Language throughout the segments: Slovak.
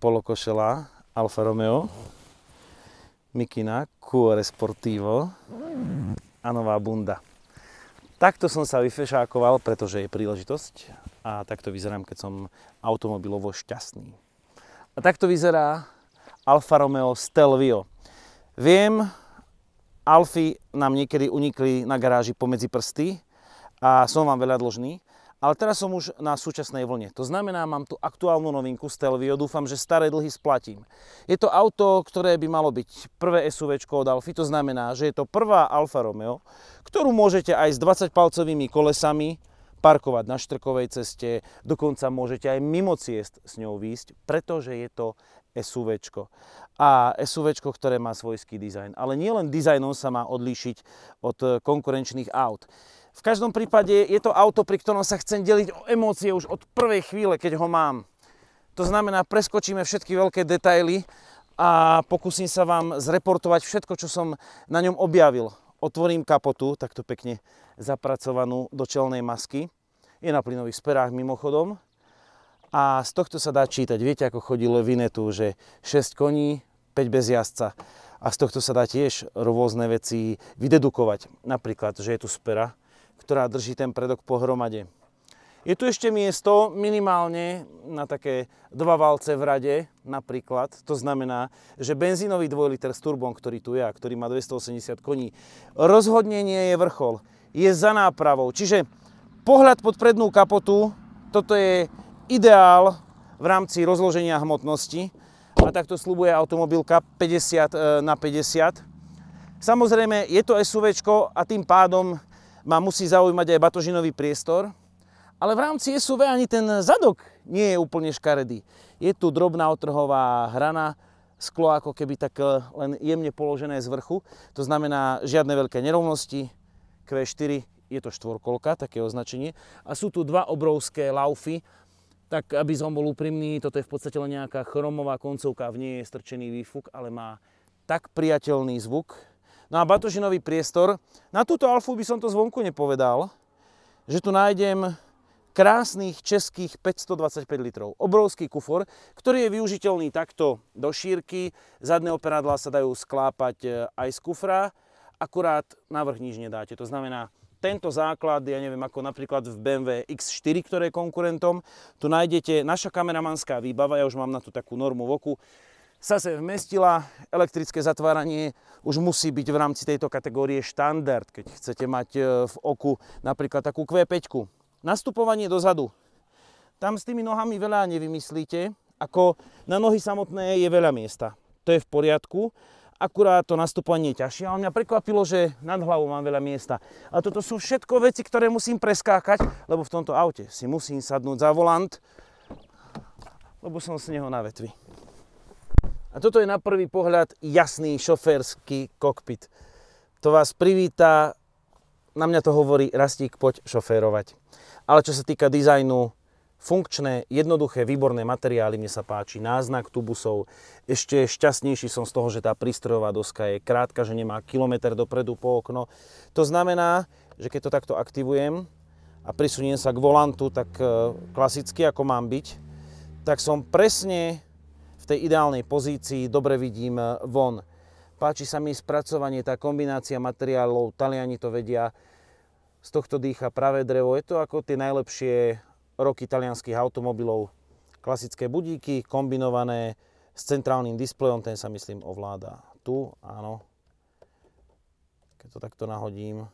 polokošela Alfa Romeo, mikina, Cuore Sportivo a nová bunda. Takto som sa vyfešákoval, pretože je príležitosť a takto vyzerám, keď som automobilovo šťastný. A takto vyzerá Alfa Romeo Stelvio. Viem, Alfy nám niekedy unikli na garáži pomedzi prsty a som vám veľa dlžný, ale teraz som už na súčasnej vlne. To znamená, mám tu aktuálnu novinku Stelvio, dúfam, že staré dlhy splatím. Je to auto, ktoré by malo byť prvé SUVčko od Alfy, to znamená, že je to prvá Alfa Romeo, ktorú môžete aj s 20-palcovými kolesami parkovať na štrkovej ceste, dokonca môžete aj mimo ciest s ňou výjsť, pretože je to SUVčko. A SUVčko, ktoré má svojský dizajn. Ale nielen dizajnom sa má odlíšiť od konkurenčných aut. V každom prípade je to auto, pri ktorom sa chcem deliť o emócie už od prvej chvíle, keď ho mám. To znamená, preskočíme všetky veľké detaily a pokúsim sa vám zreportovať všetko, čo som na ňom objavil. Otvorím kapotu, takto pekne zapracovanú do čelnej masky. Je na plynových sperách mimochodom. A z tohto sa dá čítať, viete, ako chodí Levinetu, že 6 koní, 5 bez jazdca. A z tohto sa dá tiež rôzne veci vydedukovať. Napríklad, že je tu spera, ktorá drží ten predok pohromade. Je tu ešte miesto minimálne na také 2 valce v rade, napríklad. To znamená, že benzínový 2 liter s turbom, ktorý tu je a ktorý má 280 koní, rozhodne nie je vrchol. Je za nápravou. Čiže pohľad pod prednú kapotu, toto je ideál v rámci rozloženia hmotnosti. A takto sľubuje automobilka 50/50. Samozrejme, je to SUVčko a tým pádom ma musí zaujímať aj batožinový priestor, ale v rámci SUV ani ten zadok nie je úplne škaredý. Je tu drobná otrhová hrana, sklo ako keby tak len jemne položené z vrchu, to znamená žiadne veľké nerovnosti, Q4, je to štvorkolka, také označenie, a sú tu 2 obrovské laufy, tak aby som bol úprimný, toto je v podstate len nejaká chromová koncovka, v nej je strčený výfuk, ale má tak priateľný zvuk. No a batožinový priestor, na túto Alfu by som to zvonku nepovedal, že tu nájdem krásnych českých 525 litrov. Obrovský kufor, ktorý je využiteľný takto do šírky, zadné operadlá sa dajú sklápať aj z kufra, akurát navrch nič nedáte. To znamená, tento základ, ja neviem, ako napríklad v BMW X4, ktoré je konkurentom, tu nájdete naša kameramanská výbava, ja už mám na tú takú normu v oku, sa sem vmestila, elektrické zatváranie už musí byť v rámci tejto kategórie štandard, keď chcete mať v oku napríklad takú Q5. Nastupovanie dozadu. Tam s tými nohami veľa nevymyslíte, ako na nohy samotné je veľa miesta. To je v poriadku, akurát to nastupovanie je ťažšie, ale mňa prekvapilo, že nad hlavou mám veľa miesta. A toto sú všetko veci, ktoré musím preskákať, lebo v tomto aute si musím sadnúť za volant, lebo som z neho na vetvi. A toto je na prvý pohľad jasný šoférsky kokpit. To vás privíta, na mňa to hovorí Rastík, poď šoférovať. Ale čo sa týka dizajnu, funkčné, jednoduché, výborné materiály, mne sa páči, náznak tubusov. Ešte šťastnejší som z toho, že tá prístrojová doska je krátka, že nemá kilometr dopredu po okno. To znamená, že keď to takto aktivujem a prisuniem sa k volantu, tak klasicky, ako mám byť, tak som presne v tej ideálnej pozícii, dobre vidím von. Páči sa mi spracovanie, tá kombinácia materiálov, Taliani to vedia, z tohto dýcha pravé drevo. Je to ako tie najlepšie roky talianských automobilov. Klasické budíky, kombinované s centrálnym displejom, ten sa myslím ovláda tu, áno. Keď to takto nahodím.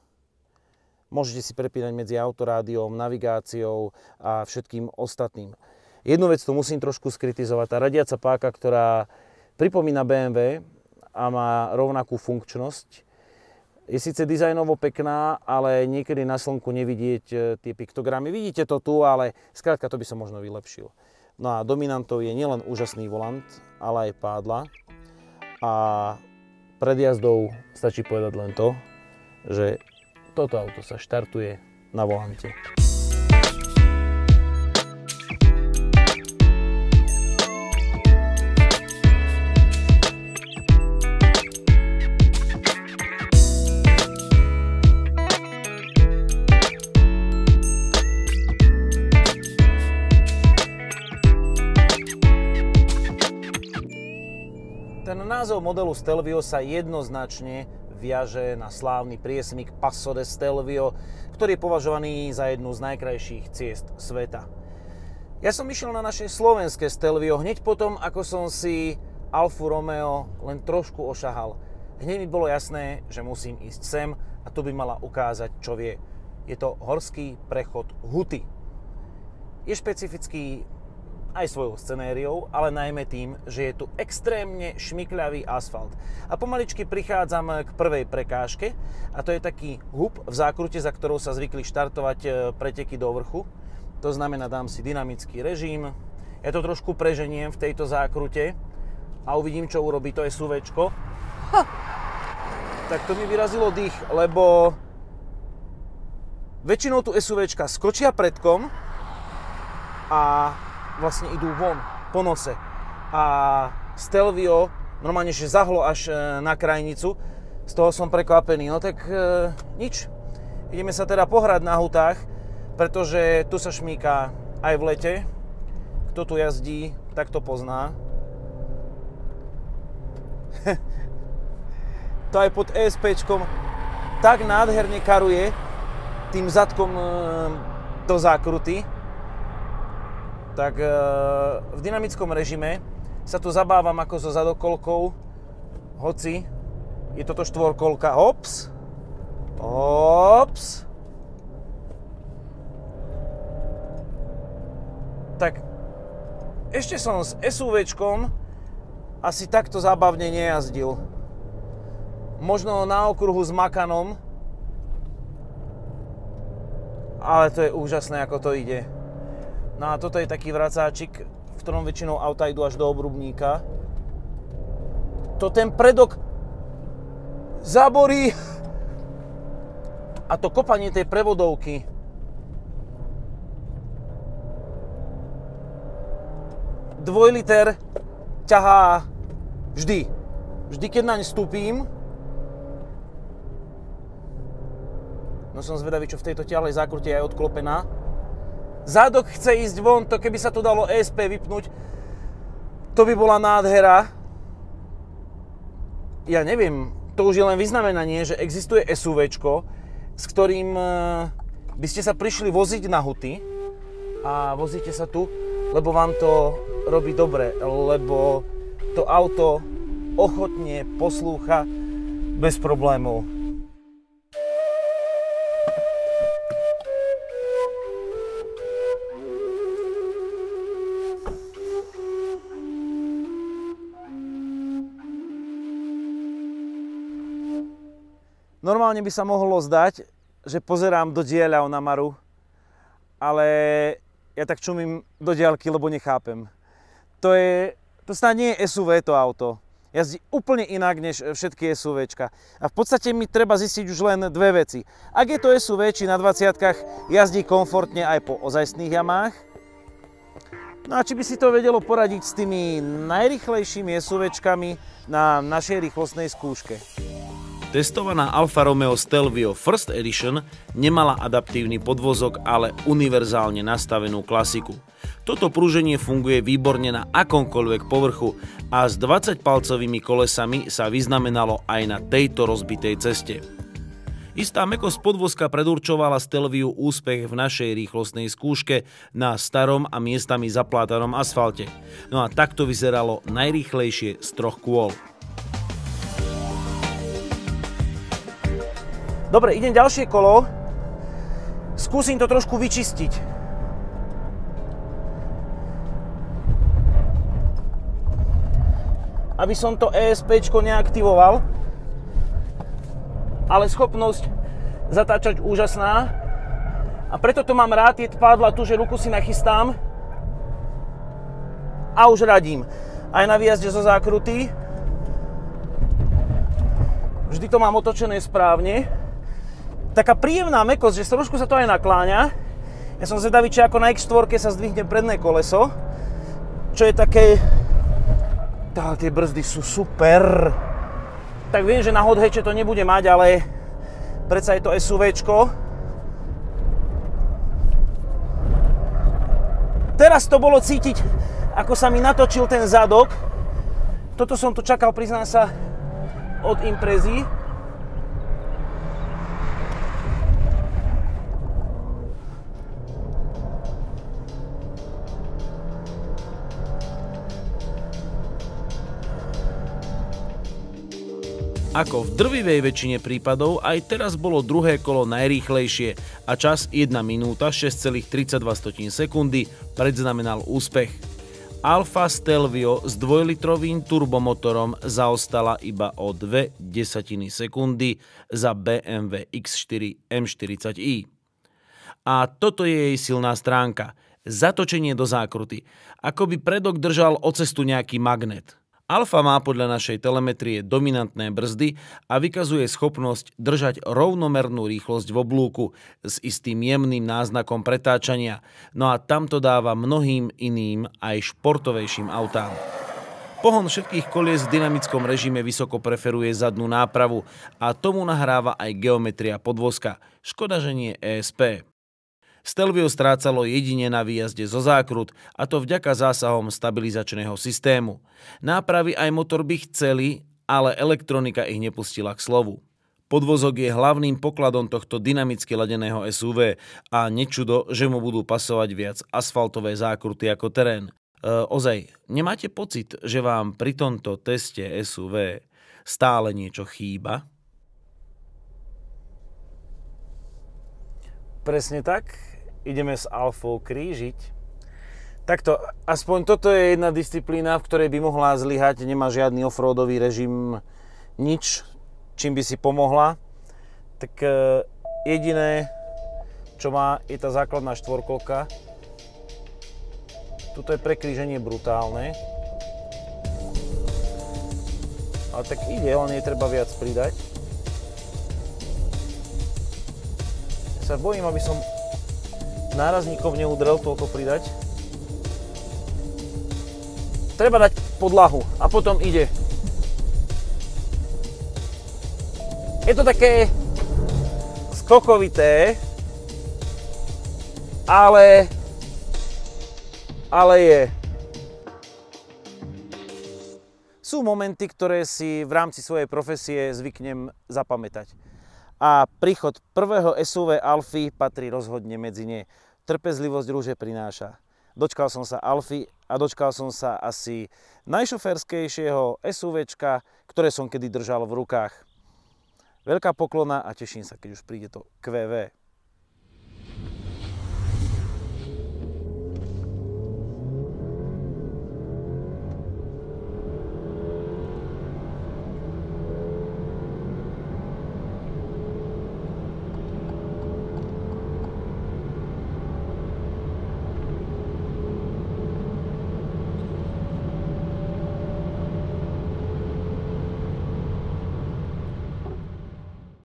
Môžete si prepínať medzi autorádiom, navigáciou a všetkým ostatným. Jednu vec tu musím trošku skritizovať. Tá radiaca páka, ktorá pripomína BMW a má rovnakú funkčnosť, je síce dizajnovo pekná, ale niekedy na slnku nevidieť tie piktogramy. Vidíte to tu, ale skrátka to by som možno vylepšil. No a dominantou je nielen úžasný volant, ale aj pádla. A pred jazdou stačí povedať len to, že toto auto sa štartuje na volante. názov modelu Stelvio sa jednoznačne viaže na slávny priesmyk Passo di Stelvio, ktorý je považovaný za jednu z najkrajších ciest sveta. Ja som išiel na naše slovenské Stelvio hneď potom, ako som si Alfu Romeo len trošku ošahal. Hneď mi bolo jasné, že musím ísť sem a tu by mala ukázať, čo vie. Je to horský prechod Huty. Je špecifický aj svojou scenériou, ale najmä tým, že je tu extrémne šmykľavý asfalt. A pomaličky prichádzam k prvej prekážke a to je taký hub v zákrute, za ktorou sa zvykli štartovať preteky do vrchu. To znamená, dám si dynamický režim, ja to trošku preženiem v tejto zákrute a uvidím, čo urobí to SUVčko. Tak to mi vyrazilo dých, lebo väčšinou tu SUVčka skočia predkom a vlastne idú von, po nose. A Stelvio normálne, že zahlo až na krajnicu. Z toho som prekvapený. No tak nič. Ideme sa teda pohrať na hutách, pretože tu sa šmíka aj v lete. Kto tu jazdí, tak to pozná. To aj pod ESPčkom tak nádherne karuje tým zadkom do zákruty. Tak v dynamickom režime sa tu zabávam ako so zadokolkou, hoci je toto štvorkolka. Ops, ops. Tak ešte som s SUVčkom asi takto zábavne nejazdil. Možno na okruhu s Makanom, ale to je úžasné, ako to ide. No a toto je taký vracáčik, v ktorom väčšinou auta idú až do obrubníka. To ten predok zaborí. A to kopanie tej prevodovky. Dvojliter ťahá vždy. Vždy, keď naň vstúpim. No som zvedavý, čo v tejto ťahlej zákrute je aj odklopená. Zádok chce ísť von, to keby sa tu dalo ESP vypnúť, to by bola nádhera. Ja neviem, to už je len vyznamenanie, že existuje SUVčko, s ktorým by ste sa prišli voziť na huty a vozíte sa tu, lebo vám to robí dobre, lebo to auto ochotne poslúcha bez problémov. Normálne by sa mohlo zdať, že pozerám do diaľav na Maru, ale ja tak čumím do diaľky, lebo nechápem. To snad nie je SUV to auto. Jazdí úplne inak než všetky SUVčka. A v podstate mi treba zistiť už len dve veci. Ak je to SUV, či na 20-kách jazdí komfortne aj po ozajstných jamách. No a či by si to vedelo poradiť s tými najrýchlejšími SUVčkami na našej rýchlostnej skúške. Testovaná Alfa Romeo Stelvio First Edition nemala adaptívny podvozok, ale univerzálne nastavenú klasiku. Toto pruženie funguje výborne na akomkoľvek povrchu a s 20-palcovými kolesami sa vyznamenalo aj na tejto rozbitej ceste. Istá mäkosť podvozka predurčovala Stelviu úspech v našej rýchlostnej skúške na starom a miestami zaplátanom asfalte. No a takto vyzeralo najrýchlejšie z troch kôl. Dobre, idem ďalšie kolo. Skúsim to trošku vyčistiť. Aby som to ESPčko neaktivoval. Ale schopnosť zatáčať úžasná. A preto to mám rád, je pádla tu, že ruku si nachystám. A už radím. Aj na výjazde zo zákruty. Vždy to mám otočené správne. Taká príjemná mäkosť, že trošku sa to aj nakláňa. Ja som zvedavý, či ako na X4 sa zdvihne predné koleso. Čo je také... Tie brzdy sú super. Tak viem, že na hot hatche to nebude mať, ale predsa je to SUVčko. Teraz to bolo cítiť, ako sa mi natočil ten zadok, Toto som tu čakal, priznám sa, od Imprezy. Ako v drvivej väčšine prípadov, aj teraz bolo druhé kolo najrýchlejšie a čas 1 minúta 6,32 sekundy predznamenal úspech. Alfa Stelvio s 2-litrovým turbomotorom zaostala iba o 0,2 sekundy za BMW X4 M40i. A toto je jej silná stránka. Zatočenie do zákruty. Ako by predok držal o cestu nejaký magnet. Alfa má podľa našej telemetrie dominantné brzdy a vykazuje schopnosť držať rovnomernú rýchlosť v oblúku s istým jemným náznakom pretáčania, no a tam to dáva mnohým iným aj športovejším autám. Pohon všetkých kolies v dynamickom režime vysoko preferuje zadnú nápravu a tomu nahráva aj geometria podvozka. Škoda, že nie ESP. Stelvio strácalo jedine na výjazde zo zákrut, a to vďaka zásahom stabilizačného systému. Nápravy aj motor by chceli, ale elektronika ich nepustila k slovu. Podvozok je hlavným pokladom tohto dynamicky ladeného SUV a nečudo, že mu budú pasovať viac asfaltové zákruty ako terén. Ozaj, nemáte pocit, že vám pri tomto teste SUV stále niečo chýba? Presne tak. Ideme s Alfou krížiť. Takto, aspoň toto je jedna disciplína, v ktorej by mohla zlyhať. Nemá žiadny offroadový režim, nič, čím by si pomohla. Tak jediné, čo má, je tá základná štvorkolka. Tuto je prekríženie brutálne. Ale tak ide, len jej treba viac pridať. Ja sa bojím, aby som nárazníkov neudrel, toľko pridať. Treba dať podlahu a potom ide. Je to také skokovité, ale je. Sú momenty, ktoré si v rámci svojej profesie zvyknem zapamätať. A príchod prvého SUV Alfy patrí rozhodne medzi ne. Trpezlivosť rúže prináša. Dočkal som sa Alfy a dočkal som sa asi najšoférskejšieho SUVčka, ktoré som kedy držal v rukách. Veľká poklona a teším sa, keď už príde to QV.